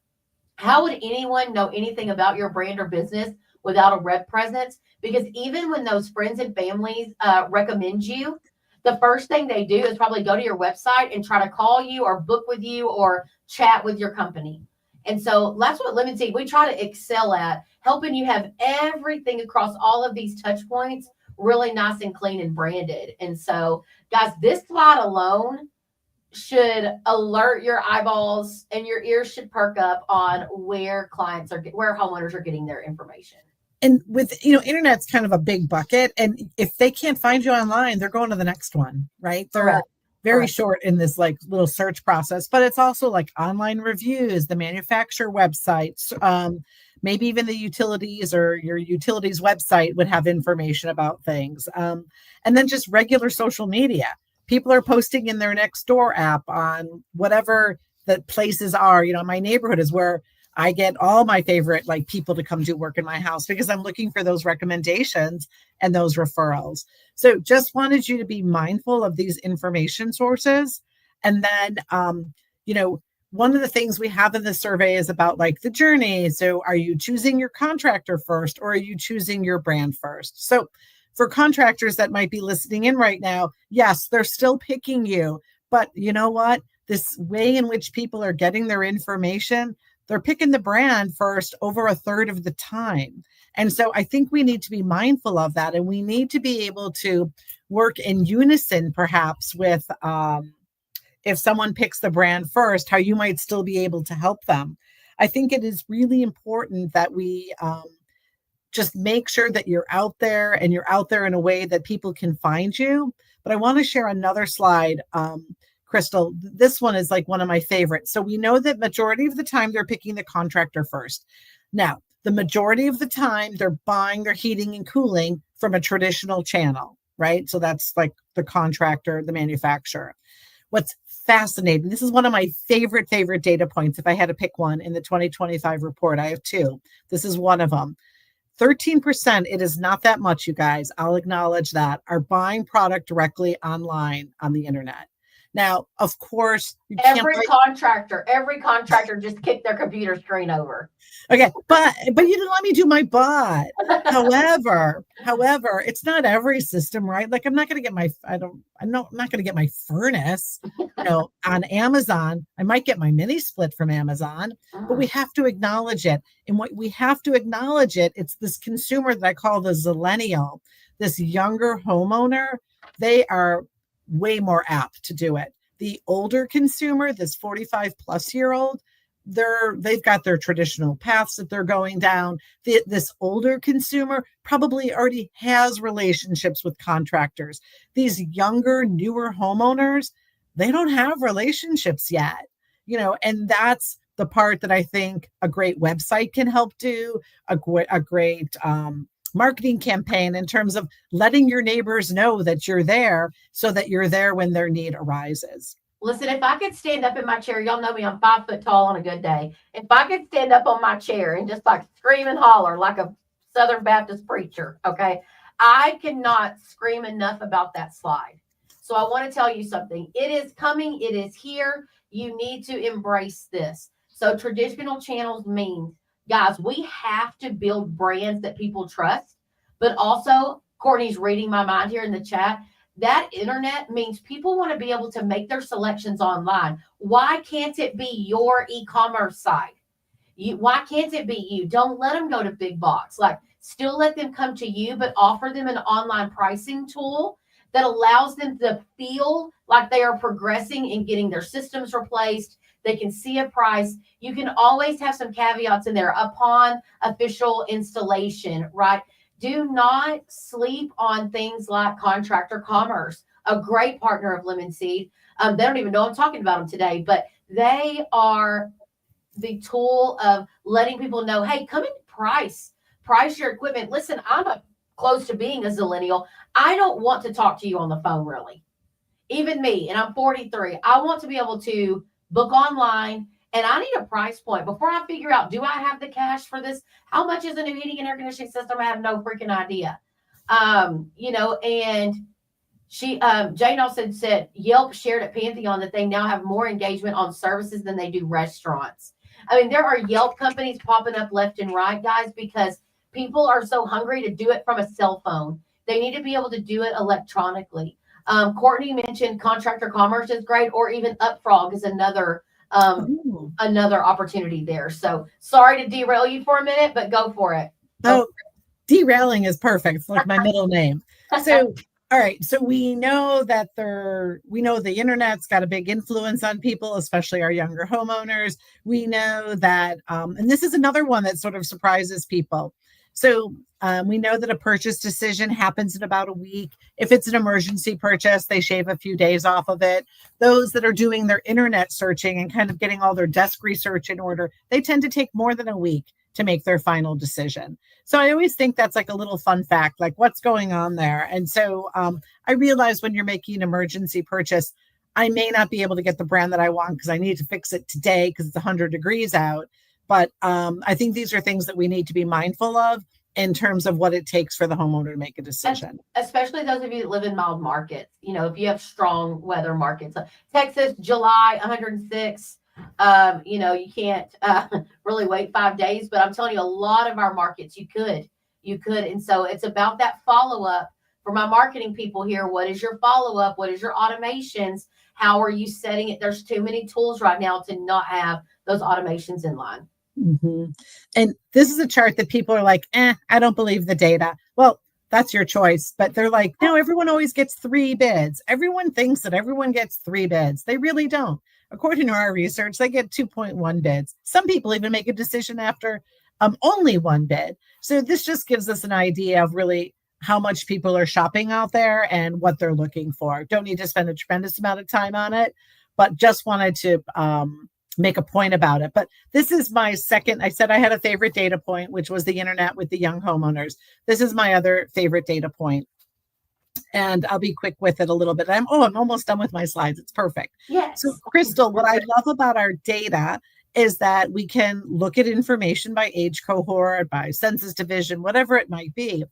how would anyone know anything about your brand or business without a web presence? Because even when those friends and families recommend you, the first thing they do is probably go to your website and try to call you or book with you or chat with your company. And so that's what Lemon Seed, we try to excel at, helping you have everything across all of these touch points really nice and clean and branded. And so, guys, this slide alone should alert your eyeballs, and your ears should perk up on where homeowners are getting their information.
And with, internet's kind of a big bucket. And if they can't find you online, they're going to the next one, right? They're very short in this like little search process, but it's also like online reviews, the manufacturer websites, maybe even the utilities or your utilities website would have information about things. And then just regular social media. People are posting in their next door app on whatever the places are. My neighborhood is where I get all my favorite people to come do work in my house because I'm looking for those recommendations and those referrals. So just wanted you to be mindful of these information sources. And then, one of the things we have in the survey is about the journey. So are you choosing your contractor first, or are you choosing your brand first? So for contractors that might be listening in right now, yes, they're still picking you. But you know what? This way in which people are getting their information, they're picking the brand first over a third of the time. And so I think we need to be mindful of that. And we need to be able to work in unison, perhaps, with if someone picks the brand first, how you might still be able to help them. I think it is really important that we just make sure that you're out there, and you're out there in a way that people can find you. But I want to share another slide, Crystal, this one is like one of my favorites. So we know that majority of the time they're picking the contractor first. Now, the majority of the time they're buying their heating and cooling from a traditional channel, right? So that's like the contractor, the manufacturer. What's fascinating, this is one of my favorite data points. If I had to pick one in the 2025 report, I have two. This is one of them. 13%, it is not that much, you guys, I'll acknowledge that, are buying product directly online on the internet. Now, of course,
every contractor just kicked their computer screen over.
Okay, but you didn't let me do my but. However, it's not every system, right? Like I'm not going to get I'm not going to get my furnace, on Amazon. I might get my mini split from Amazon, but we have to acknowledge it. And what we have to acknowledge it's this consumer that I call the zillennial, this younger homeowner. They are way more apt to do it. The older consumer, this 45 plus year old, they've got their traditional paths that they're going down. This older consumer probably already has relationships with contractors. These younger, newer homeowners, they don't have relationships yet, and that's the part that I think a great website can help do, a great marketing campaign in terms of letting your neighbors know that you're there so that you're there when their need arises.
Listen, if I could stand up in my chair, y'all know me, I'm 5 foot tall on a good day. If I could stand up on my chair and just like scream and holler like a Southern Baptist preacher, okay, I cannot scream enough about that slide. So I want to tell you something. It is coming. It is here. You need to embrace this. So traditional channels mean, guys, we have to build brands that people trust, but also, Courtney's reading my mind here in the chat. That internet means people want to be able to make their selections online. Why can't it be your e-commerce site? Why can't it be you? Don't let them go to big box. Like, still let them come to you, but offer them an online pricing tool that allows them to feel like they are progressing in getting their systems replaced. They can see a price. You can always have some caveats in there upon official installation, right? Do not sleep on things like Contractor Commerce, a great partner of Lemon Seed. They don't even know I'm talking about them today, but they are the tool of letting people know, hey, come and price your equipment. Listen, I'm close to being a zillennial. I don't want to talk to you on the phone, really. Even me, and I'm 43. I want to be able to book online, and I need a price point before I figure out, do I have the cash for this? How much is a new heating and air conditioning system? I have no freaking idea. And she, Jane also said Yelp shared at Pantheon that they now have more engagement on services than they do restaurants. I mean, there are Yelp companies popping up left and right, guys, because people are so hungry to do it from a cell phone. They need to be able to do it electronically. Courtney mentioned Contractor Commerce is great, or even Upfrog is another opportunity there. So sorry to derail you for a minute, but go for it.
Derailing is perfect. It's like my middle name. So, all right. So we know that the internet's got a big influence on people, especially our younger homeowners. We know that, and this is another one that sort of surprises people. So we know that a purchase decision happens in about a week. If it's an emergency purchase, they shave a few days off of it. Those that are doing their internet searching and kind of getting all their desk research in order, they tend to take more than a week to make their final decision. So I always think that's like a little fun fact, like what's going on there. And so I realize when you're making an emergency purchase, I may not be able to get the brand that I want because I need to fix it today because it's 100 degrees out. But I think these are things that we need to be mindful of in terms of what it takes for the homeowner to make a decision.
Especially those of you that live in mild markets. If you have strong weather markets, Texas, July, 106. You can't really wait 5 days, but I'm telling you, a lot of our markets, you could. And so it's about that follow-up for my marketing people here. What is your follow-up? What is your automations? How are you setting it? There's too many tools right now to not have those automations in line.
Mm-hmm. And this is a chart that people are like, I don't believe the data. Well, that's your choice. But they're like, no, everyone always gets 3 bids. Everyone thinks that everyone gets 3 bids. They really don't. According to our research, they get 2.1 bids. Some people even make a decision after only 1 bid. So this just gives us an idea of really how much people are shopping out there and what they're looking for. Don't need to spend a tremendous amount of time on it. but just wanted to make a point about it. But this is my second. I said I had a favorite data point, which was the internet with the young homeowners. This is my other favorite data point. And I'll be quick with it a little bit. I'm almost done with my slides. It's perfect.
Yes.
So, Crystal, what I love about our data is that we can look at information by age cohort, by census division, whatever it might be.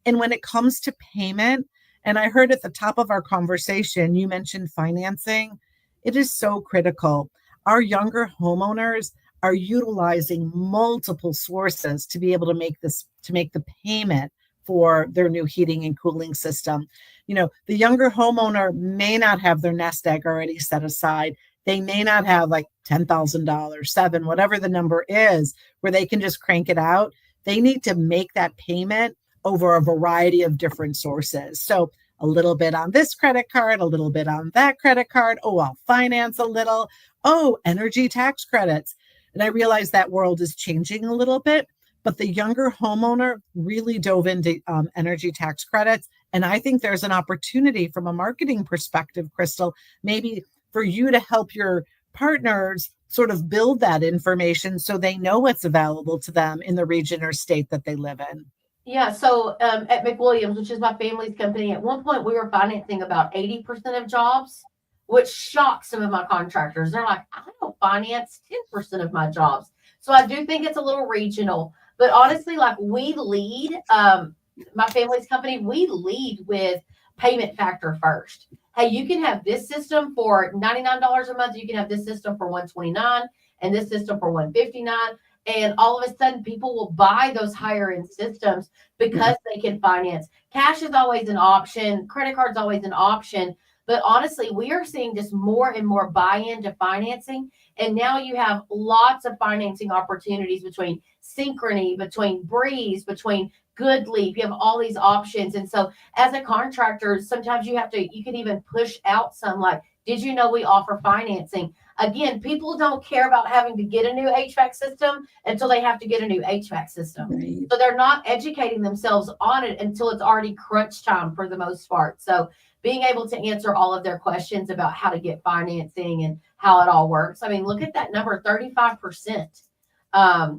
And when it comes to payment, and I heard at the top of our conversation, you mentioned financing. It is so critical. Our younger homeowners are utilizing multiple sources to be able to make the payment for their new heating and cooling system. The younger homeowner may not have their nest egg already set aside. They may not have like $10,000, seven, whatever the number is, where they can just crank it out. They need to make that payment over a variety of different sources. So a little bit on this credit card, a little bit on that credit card. Oh, I'll finance a little. Oh, energy tax credits. And I realize that world is changing a little bit, but the younger homeowner really dove into energy tax credits. And I think there's an opportunity from a marketing perspective, Crystal, maybe for you to help your partners sort of build that information so they know what's available to them in the region or state that they live in.
Yeah, so at McWilliams, which is my family's company, at one point we were financing about 80% of jobs, which shocked some of my contractors. They're like, I don't finance 10% of my jobs. So I do think it's a little regional. But honestly, like we lead, my family's company, we lead with payment factor first. Hey, you can have this system for $99 a month. You can have this system for $129 and this system for $159. And all of a sudden, people will buy those higher end systems because they can finance. Cash is always an option. Credit card's always an option. But honestly, we are seeing just more and more buy-in to financing. And now you have lots of financing opportunities between Synchrony, between Breeze, between Good Leap. You have all these options. And so as a contractor, sometimes you can even push out some like, did you know we offer financing? Again, people don't care about having to get a new HVAC system until they have to get a new HVAC system. Right. So they're not educating themselves on it until it's already crunch time for the most part. So being able to answer all of their questions about how to get financing and how it all works. I mean, look at that number, 35%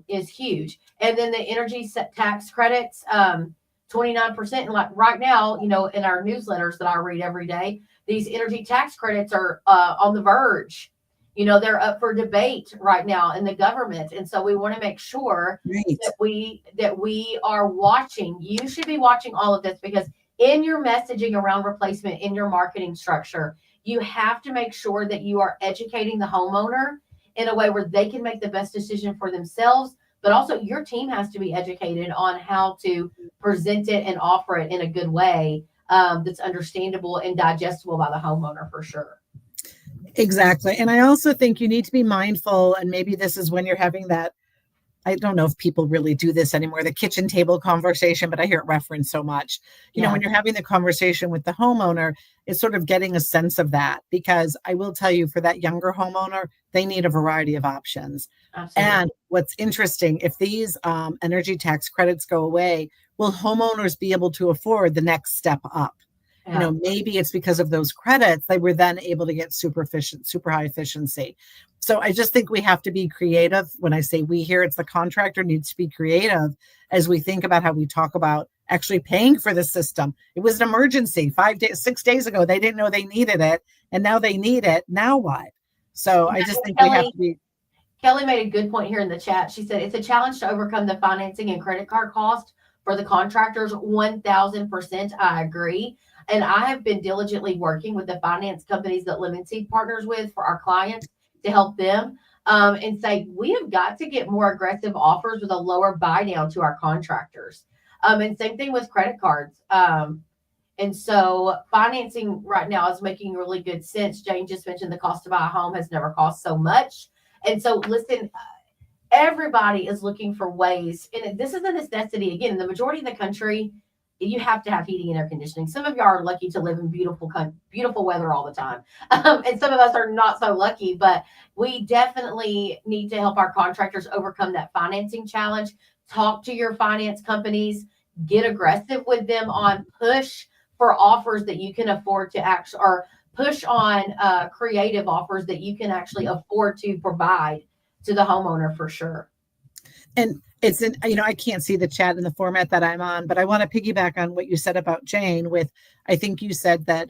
is huge. And then the energy tax credits, 29%. And like right now, in our newsletters that I read every day, these energy tax credits are on the verge. They're up for debate right now in the government. And so we want to make sure that we are watching. You should be watching all of this because in your messaging around replacement, in your marketing structure, you have to make sure that you are educating the homeowner in a way where they can make the best decision for themselves. But also your team has to be educated on how to present it and offer it in a good way that's understandable and digestible by the homeowner for sure.
Exactly. And I also think you need to be mindful, and maybe this is when you're having that, I don't know if people really do this anymore, the kitchen table conversation, but I hear it referenced so much. When you're having the conversation with the homeowner, it's sort of getting a sense of that, because I will tell you, for that younger homeowner, they need a variety of options. Absolutely. And what's interesting, if these energy tax credits go away, will homeowners be able to afford the next step up? Yeah. Maybe it's because of those credits, they were then able to get super high efficiency. So I just think we have to be creative. When I say we here, it's the contractor needs to be creative as we think about how we talk about actually paying for the system. It was an emergency 6 days ago. They didn't know they needed it. And now they need it. Now what? So I just think we have to be.
Kelly made a good point here in the chat. She said, it's a challenge to overcome the financing and credit card cost for the contractors. 1000%. I agree. And I have been diligently working with the finance companies that Lemon Seed partners with for our clients to help them and say, we have got to get more aggressive offers with a lower buy down to our contractors. And same thing with credit cards. And so financing right now is making really good sense. Jane just mentioned the cost to buy a home has never cost so much. And so listen, everybody is looking for ways. And this is a necessity. Again, in the majority of the country, you have to have heating and air conditioning. Some of y'all are lucky to live in beautiful weather all the time. And some of us are not so lucky, but we definitely need to help our contractors overcome that financing challenge. Talk to your finance companies, get aggressive with them on push for offers that you can afford to actually, or push on creative offers that you can actually afford to provide to the homeowner for sure.
And it's in, I can't see the chat in the format that I'm on, but I want to piggyback on what you said about Jane with, I think you said that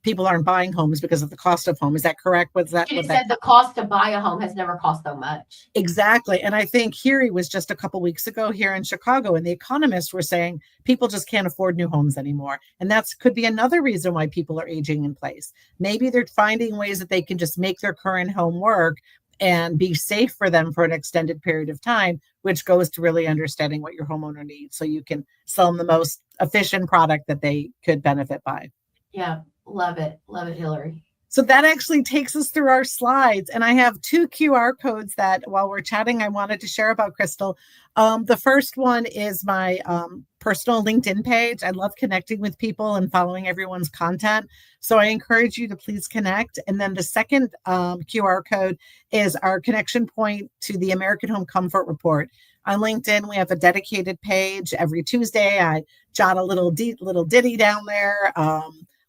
people aren't buying homes because of the cost of home. Is that correct? Was that
She
what that?
said the cost to buy a home has never cost so much.
Exactly. And I think Huey was just a couple weeks ago here in Chicago, and the economists were saying people just can't afford new homes anymore. And that's could be another reason why people are aging in place. Maybe they're finding ways that they can just make their current home work and be safe for them for an extended period of time, which goes to really understanding what your homeowner needs so you can sell them the most efficient product that they could benefit by.
Yeah, love it. Love it, Hillary.
So that actually takes us through our slides. And I have 2 QR codes that while we're chatting, I wanted to share about Crystal. The first one is my personal LinkedIn page. I love connecting with people and following everyone's content. So I encourage you to please connect. And then the second QR code is our connection point to the American Home Comfort Report. On LinkedIn, we have a dedicated page. Every Tuesday, I jot a little ditty down there.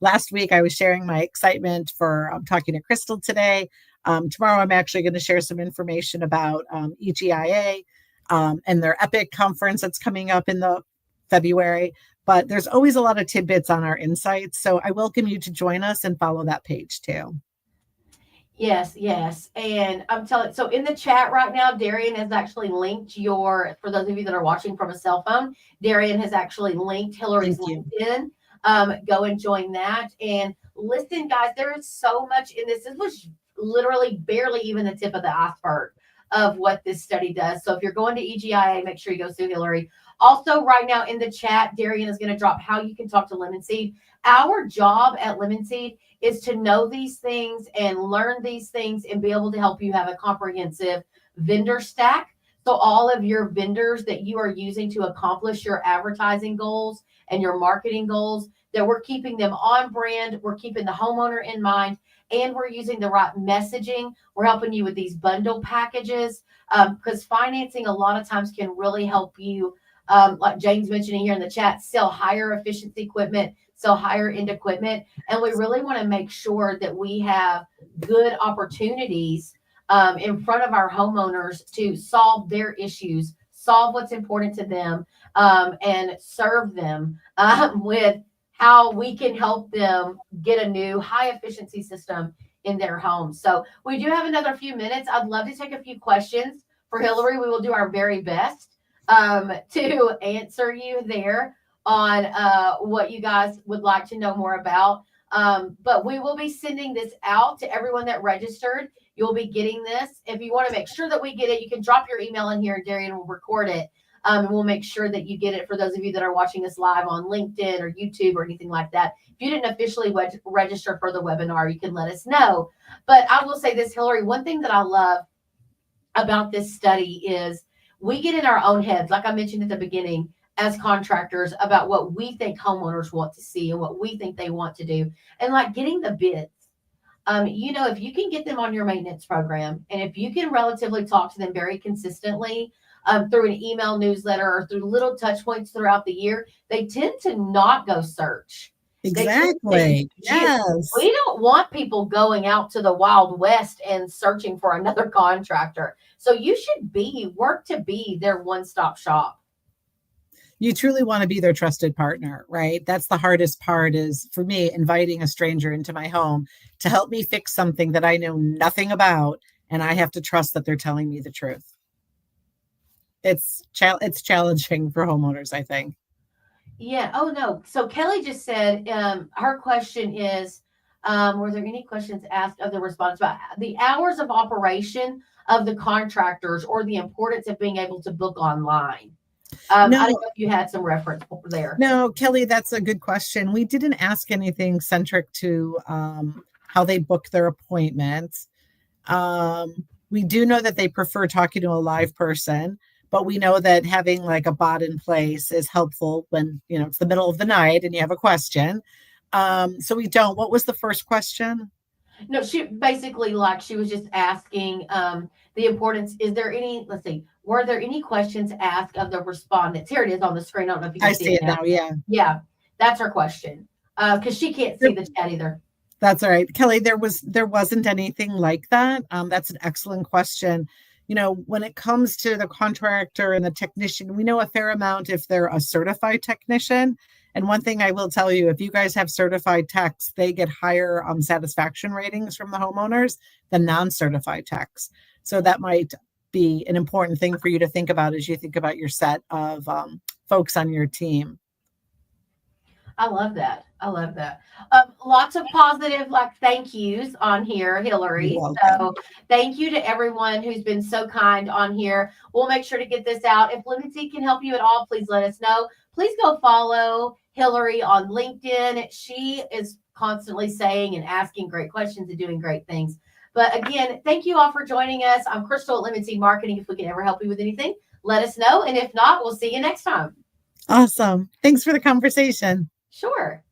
Last week, I was sharing my excitement for talking to Crystal today. Tomorrow, I'm actually going to share some information about EGIA and their EPIC conference that's coming up in the February. But there's always a lot of tidbits on our insights. So I welcome you to join us and follow that page too.
Yes, yes. And I'm telling, so in the chat right now, Darian has actually linked for those of you that are watching from a cell phone, Darian has actually linked Hillary's LinkedIn. Go and join that. And listen, guys, there is so much in this. This was literally barely even the tip of the iceberg of what this study does. So if you're going to EGIA, make sure you go see Hillary. Also, right now in the chat, Darian is going to drop how you can talk to Lemon Seed. Our job at Lemon Seed is to know these things and learn these things and be able to help you have a comprehensive vendor stack. So all of your vendors that you are using to accomplish your advertising goals and your marketing goals, that we're keeping them on brand, we're keeping the homeowner in mind, and we're using the right messaging. We're helping you with these bundle packages because financing a lot of times can really help you, like Jane's mentioning here in the chat, sell higher efficiency equipment, sell higher end equipment. And we really want to make sure that we have good opportunities in front of our homeowners to solve their issues, solve what's important to them, and serve them with how we can help them get a new high efficiency system in their home. So we do have another few minutes. I'd love to take a few questions for Hillary. We will do our very best to answer you there on what you guys would like to know more about. But we will be sending this out to everyone that registered. You'll be getting this. If you want to make sure that we get it, you can drop your email in here and Darian will record it. And we'll make sure that you get it for those of you that are watching us live on LinkedIn or YouTube or anything like that. If you didn't officially register for the webinar, you can let us know. But I will say this, Hillary, one thing that I love about this study is we get in our own heads, like I mentioned at the beginning, as contractors about what we think homeowners want to see and what we think they want to do. And like getting the bids. If you can get them on your maintenance program and if you can relatively talk to them very consistently, through an email newsletter or through little touch points throughout the year, they tend to not go search.
Exactly. Yes.
We don't want people going out to the Wild West and searching for another contractor. So you should work to be their one-stop shop.
You truly want to be their trusted partner, right? That's the hardest part is for me, inviting a stranger into my home to help me fix something that I know nothing about. And I have to trust that they're telling me the truth. It's challenging for homeowners, I think.
Yeah. Oh, no. So Kelly just said her question is, were there any questions asked of the respondents about the hours of operation of the contractors or the importance of being able to book online? I don't know if you had some reference there.
No, Kelly, that's a good question. We didn't ask anything centric to how they book their appointments. We do know that they prefer talking to a live person. But we know that having like a bot in place is helpful when, it's the middle of the night and you have a question. So we don't. What was the first question?
No, she basically she was just asking the importance. Is there any, were there any questions asked of the respondents? Here it is on the screen. I don't know if you can see it now.
Yeah.
Yeah, that's her question. Because she can't see the chat either.
That's all right. Kelly, there wasn't anything like that. That's an excellent question. When it comes to the contractor and the technician, we know a fair amount if they're a certified technician. And one thing I will tell you, if you guys have certified techs, they get higher satisfaction ratings from the homeowners than non-certified techs. So that might be an important thing for you to think about as you think about your set of folks on your team.
I love that. I love that. Lots of positive, like thank yous on here,
You're
Hillary.
welcome.
So thank you to everyone who's been so kind on here. We'll make sure to get this out. If Lindsay can help you at all, please let us know. Please go follow Hillary on LinkedIn. She is constantly saying and asking great questions and doing great things. But again, thank you all for joining us. I'm Crystal at Lemon Seed Marketing. If we can ever help you with anything, let us know. And if not, we'll see you next time.
Awesome. Thanks for the conversation.
Sure.